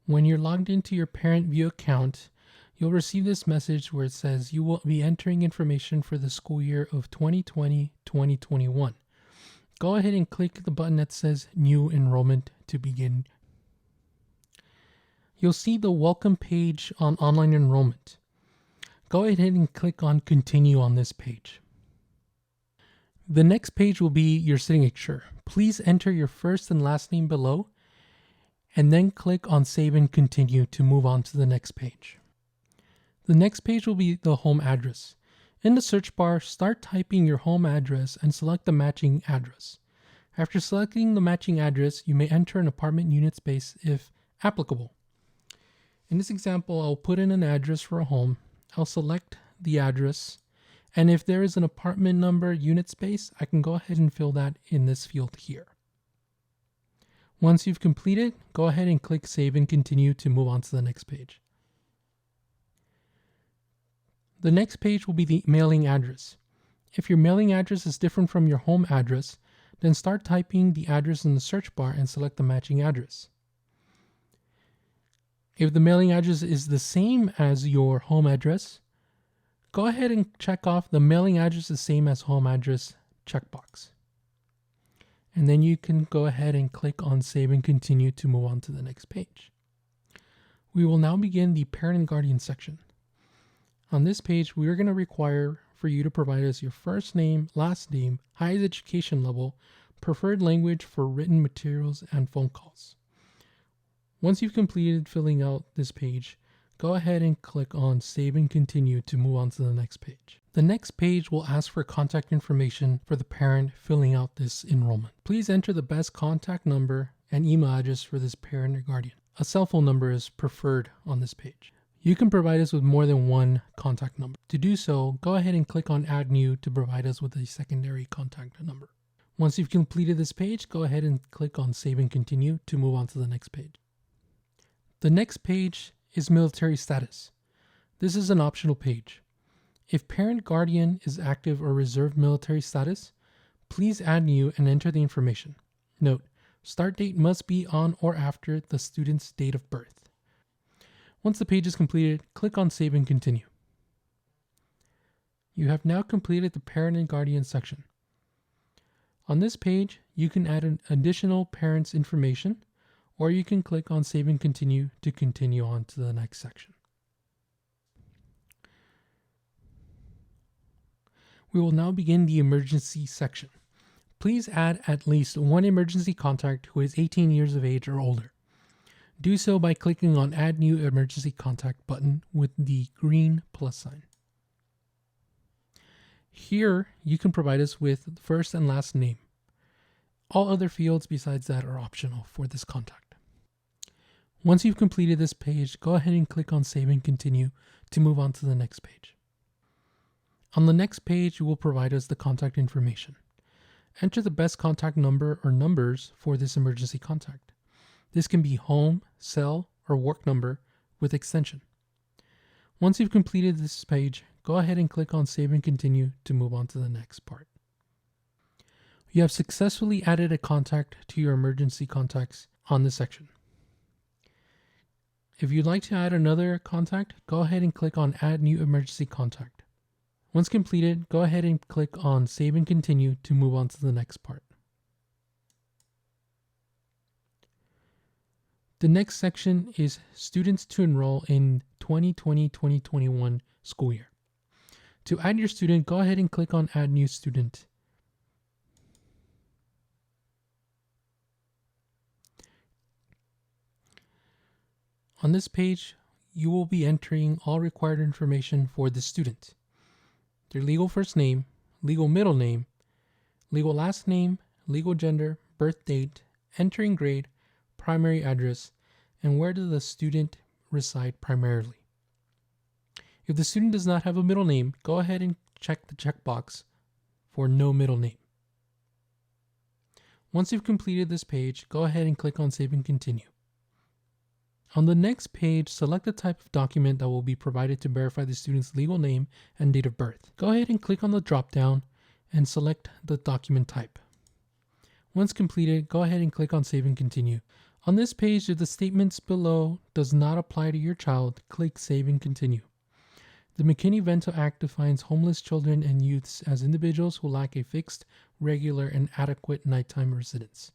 When you're logged into your Parent View account, you'll receive this message where it says you will be entering information for the school year of 2020-2021. Go ahead and click the button that says New Enrollment to begin. You'll see the welcome page on online enrollment. Go ahead and click on Continue on this page. The next page will be your signature. Please enter your first and last name below, and then click on Save and Continue to move on to the next page. The next page will be the home address. In the search bar, start typing your home address and select the matching address. After selecting the matching address, you may enter an apartment unit space if applicable. In this example, I'll put in an address for a home. I'll select the address, and if there is an apartment number unit space, I can go ahead and fill that in this field here. Once you've completed, go ahead and click Save and Continue to move on to the next page. The next page will be the mailing address. If your mailing address is different from your home address, then start typing the address in the search bar and select the matching address. If the mailing address is the same as your home address, go ahead and check off the mailing address is same as home address checkbox. And then you can go ahead and click on Save and Continue to move on to the next page. We will now begin the parent and guardian section. On this page, we are going to require for you to provide us your first name, last name, highest education level, preferred language for written materials, and phone calls. Once you've completed filling out this page, go ahead and click on Save and Continue to move on to the next page. The next page will ask for contact information for the parent filling out this enrollment. Please enter the best contact number and email address for this parent or guardian. A cell phone number is preferred on this page. You can provide us with more than one contact number. To do so, go ahead and click on Add New to provide us with a secondary contact number. Once you've completed this page, go ahead and click on Save and Continue to move on to the next page. The next page is military status. This is an optional page. If parent guardian is active or reserved military status, please add new and enter the information. Note, start date must be on or after the student's date of birth. Once the page is completed, click on Save and Continue. You have now completed the parent and guardian section. On this page, you can add an additional parent's information, or you can click on Save and Continue to continue on to the next section. We will now begin the emergency section. Please add at least one emergency contact who is 18 years of age or older. Do so by clicking on Add New Emergency Contact button with the green plus sign. Here, you can provide us with first and last name. All other fields besides that are optional for this contact. Once you've completed this page, go ahead and click on Save and Continue to move on to the next page. On the next page, you will provide us the contact information. Enter the best contact number or numbers for this emergency contact. This can be home, cell, or work number with extension. Once you've completed this page, go ahead and click on Save and Continue to move on to the next part. You have successfully added a contact to your emergency contacts on this section. If you'd like to add another contact, go ahead and click on Add New Emergency Contact. Once completed, go ahead and click on Save and Continue to move on to the next part. The next section is students to enroll in 2020-2021 school year. To add your student, go ahead and click on Add New Student. On this page, you will be entering all required information for the student. Their legal first name, legal middle name, legal last name, legal gender, birth date, entering grade, primary address, and where does the student reside primarily. If the student does not have a middle name, go ahead and check the checkbox for no middle name. Once you've completed this page, go ahead and click on Save and Continue. On the next page, select the type of document that will be provided to verify the student's legal name and date of birth. Go ahead and click on the drop-down and select the document type. Once completed, go ahead and click on Save and Continue. On this page, if the statements below does not apply to your child, click Save and Continue. The McKinney-Vento Act defines homeless children and youths as individuals who lack a fixed, regular, and adequate nighttime residence.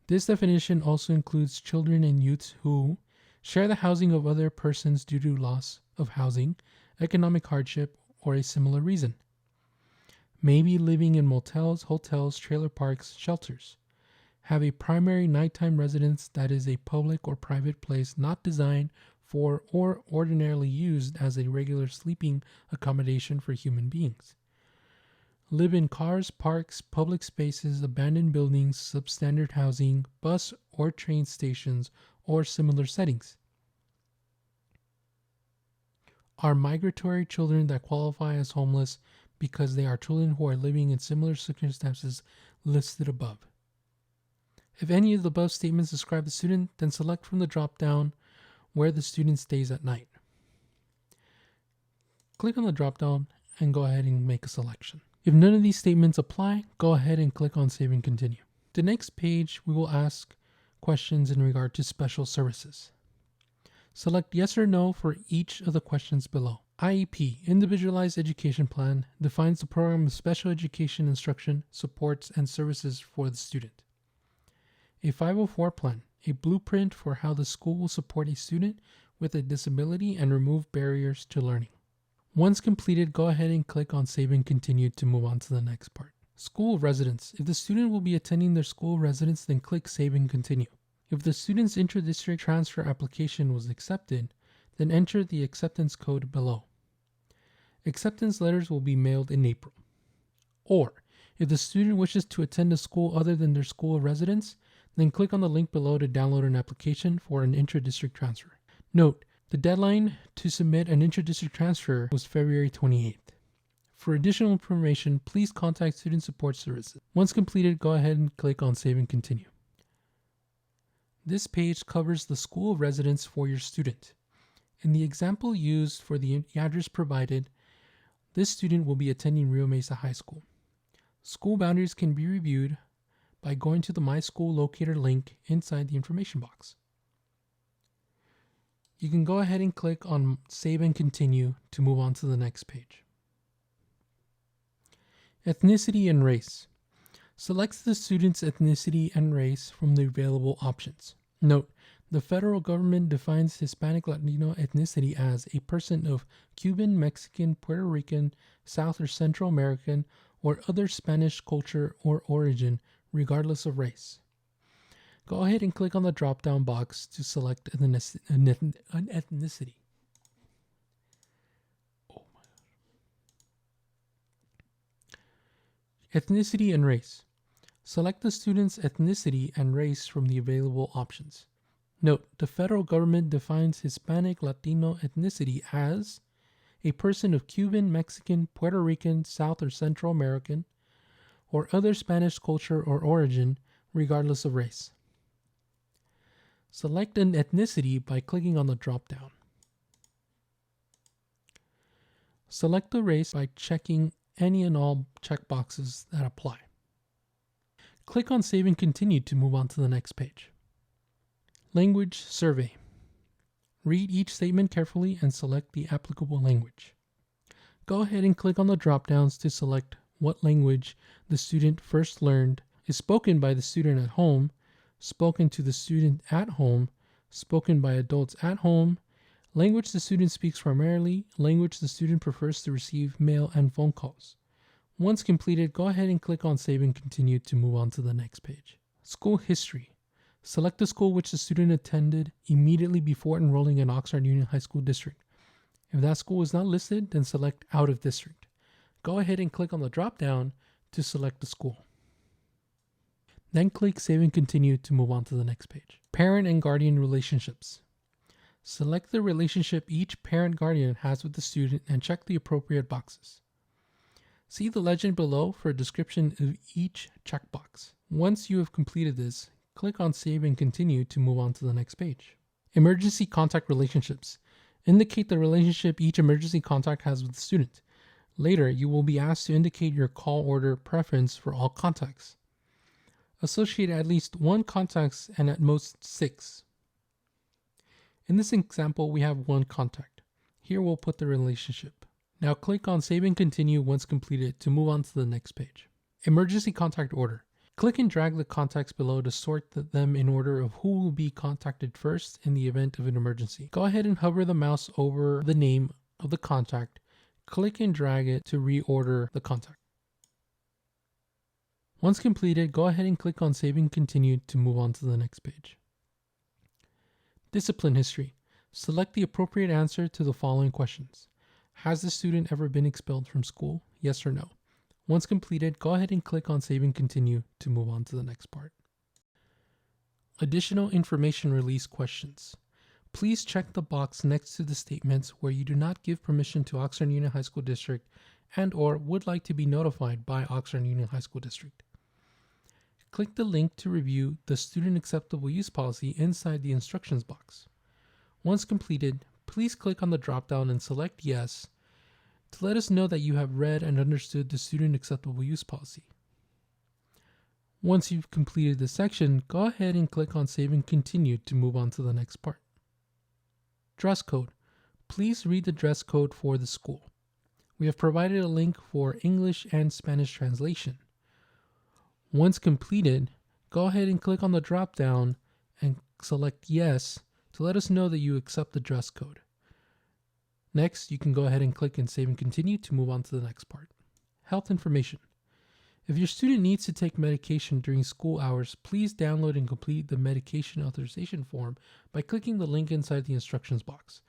This definition also includes children and youths who share the housing of other persons due to loss of housing, economic hardship, or a similar reason. May be living in motels, hotels, trailer parks, shelters. Have a primary nighttime residence that is a public or private place not designed for or ordinarily used as a regular sleeping accommodation for human beings. Live in cars, parks, public spaces, abandoned buildings, substandard housing, bus or train stations, or similar settings. Are migratory children that qualify as homeless because they are children who are living in similar circumstances listed above. If any of the above statements describe the student, then select from the drop-down where the student stays at night. Click on the drop-down and go ahead and make a selection. If none of these statements apply, go ahead and click on Save and Continue. The next page, we will ask questions in regard to special services. Select yes or no for each of the questions below. IEP, Individualized Education Plan, defines the program of special education instruction, supports, and services for the student. A 504 plan, a blueprint for how the school will support a student with a disability and remove barriers to learning. Once completed, go ahead and click on Save and Continue to move on to the next part. School residence. If the student will be attending their school residence, then click Save and Continue. If the student's inter-district transfer application was accepted, then enter the acceptance code below. Acceptance letters will be mailed in April. Or, if the student wishes to attend a school other than their school residence, then click on the link below to download an application for an inter-district transfer. Note, the deadline to submit an inter-district transfer was February 28th. For additional information, please contact Student Support Services. Once completed, go ahead and click on Save and Continue. This page covers the school residence for your student. In the example used for the address provided, this student will be attending Rio Mesa High School. School boundaries can be reviewed by going to the My School Locator link inside the information box. You can go ahead and click on Save and Continue to move on to the next page. Ethnicity and Race. Select the student's ethnicity and race from the available options. Note, the federal government defines Hispanic Latino ethnicity as a person of Cuban, Mexican, Puerto Rican, South or Central American, or other Spanish culture or origin, regardless of race. Go ahead and click on the drop-down box to select an ethnicity. Oh my gosh. Ethnicity and race. Select the student's ethnicity and race from the available options. Note, the federal government defines Hispanic Latino ethnicity as a person of Cuban, Mexican, Puerto Rican, South or Central American, or other Spanish culture or origin, regardless of race. Select an ethnicity by clicking on the drop-down. Select the race by checking any and all checkboxes that apply. Click on Save and Continue to move on to the next page. Language survey. Read each statement carefully and select the applicable language. Go ahead and click on the drop-downs to select what language the student first learned is spoken by the student at home, spoken to the student at home, spoken by adults at home, language the student speaks primarily, language the student prefers to receive mail and phone calls. Once completed, go ahead and click on Save and Continue to move on to the next page. School history. Select the school which the student attended immediately before enrolling in Oxnard Union High School District. If that school is not listed, then select Out of District. Go ahead and click on the drop-down to select the school. Then click Save and Continue to move on to the next page. Parent and guardian relationships. Select the relationship each parent-guardian has with the student and check the appropriate boxes. See the legend below for a description of each checkbox. Once you have completed this, click on Save and Continue to move on to the next page. Emergency contact relationships. Indicate the relationship each emergency contact has with the student. Later, you will be asked to indicate your call order preference for all contacts. Associate at least one contact and at most 6. In this example, we have one contact. Here we'll put the relationship. Now click on Save and Continue once completed to move on to the next page. Emergency contact order. Click and drag the contacts below to sort them in order of who will be contacted first in the event of an emergency. Go ahead and hover the mouse over the name of the contact. Click and drag it to reorder the contact. Once completed, go ahead and click on Save and Continue to move on to the next page. Discipline history. Select the appropriate answer to the following questions. Has the student ever been expelled from school? Yes or no? Once completed, go ahead and click on Save and Continue to move on to the next part. Additional information release questions. Please check the box next to the statements where you do not give permission to Oxnard Union High School District and/or would like to be notified by Oxnard Union High School District. Click the link to review the Student Acceptable Use Policy inside the instructions box. Once completed, please click on the drop-down and select Yes to let us know that you have read and understood the Student Acceptable Use Policy. Once you've completed this section, go ahead and click on Save and Continue to move on to the next part. Dress code. Please read the dress code for the school. We have provided a link for English and Spanish translation. Once completed, go ahead and click on the drop-down and select Yes to let us know that you accept the dress code. Next, you can go ahead and click and Save and Continue to move on to the next part. Health information. If your student needs to take medication during school hours, please download and complete the medication authorization form by clicking the link inside the instructions box.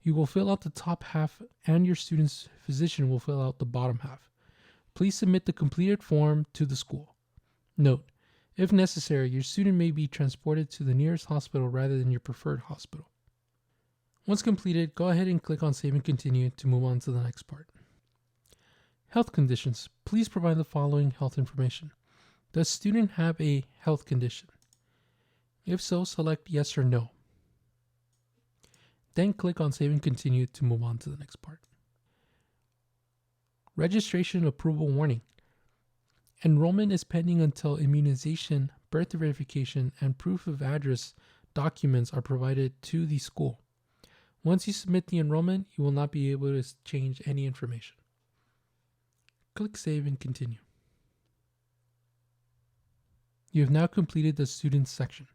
You will fill out the top half and your student's physician will fill out the bottom half. Please submit the completed form to the school. Note, if necessary, your student may be transported to the nearest hospital rather than your preferred hospital. Once completed, go ahead and click on Save and Continue to move on to the next part. Health conditions. Please provide the following health information. Does student have a health condition? If so, select Yes or No. Then click on Save and Continue to move on to the next part. Registration approval warning. Enrollment is pending until immunization, birth verification, and proof of address documents are provided to the school. Once you submit the enrollment, you will not be able to change any information. Click Save and Continue. You have now completed the Students section.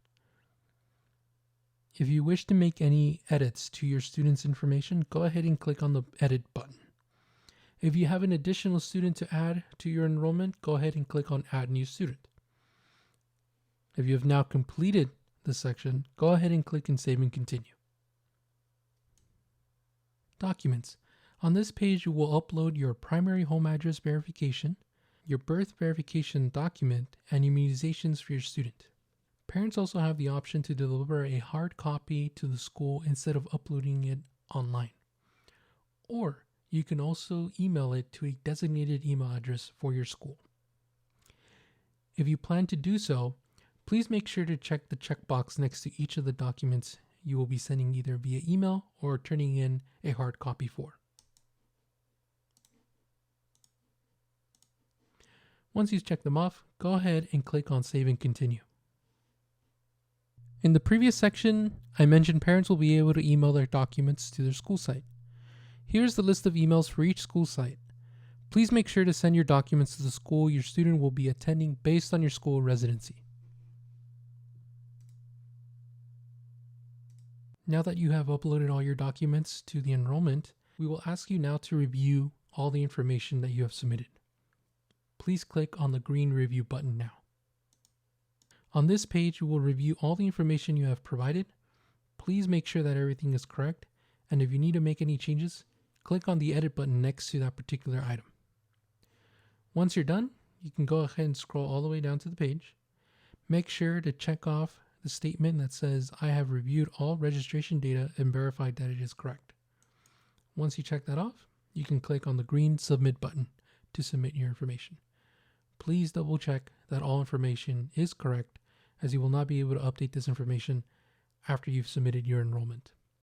If you wish to make any edits to your student's information, go ahead and click on the Edit button. If you have an additional student to add to your enrollment, go ahead and click on Add New Student. If you have now completed this section, go ahead and click and Save and Continue. Documents. On this page, you will upload your primary home address verification, your birth verification document, and immunizations for your student. Parents also have the option to deliver a hard copy to the school instead of uploading it online. Or you can also email it to a designated email address for your school. If you plan to do so, please make sure to check the checkbox next to each of the documents you will be sending either via email or turning in a hard copy for. Once you've checked them off, go ahead and click on Save and Continue. In the previous section, I mentioned parents will be able to email their documents to their school site. Here's the list of emails for each school site. Please make sure to send your documents to the school your student will be attending based on your school residency. Now that you have uploaded all your documents to the enrollment, we will ask you now to review all the information that you have submitted. Please click on the green review button now. On this page, you will review all the information you have provided. Please make sure that everything is correct, and if you need to make any changes, click on the edit button next to that particular item. Once you're done, you can go ahead and scroll all the way down to the page. Make sure to check off the statement that says, I have reviewed all registration data and verified that it is correct. Once you check that off, you can click on the green Submit button to submit your information. Please double check that all information is correct, as you will not be able to update this information after you've submitted your enrollment.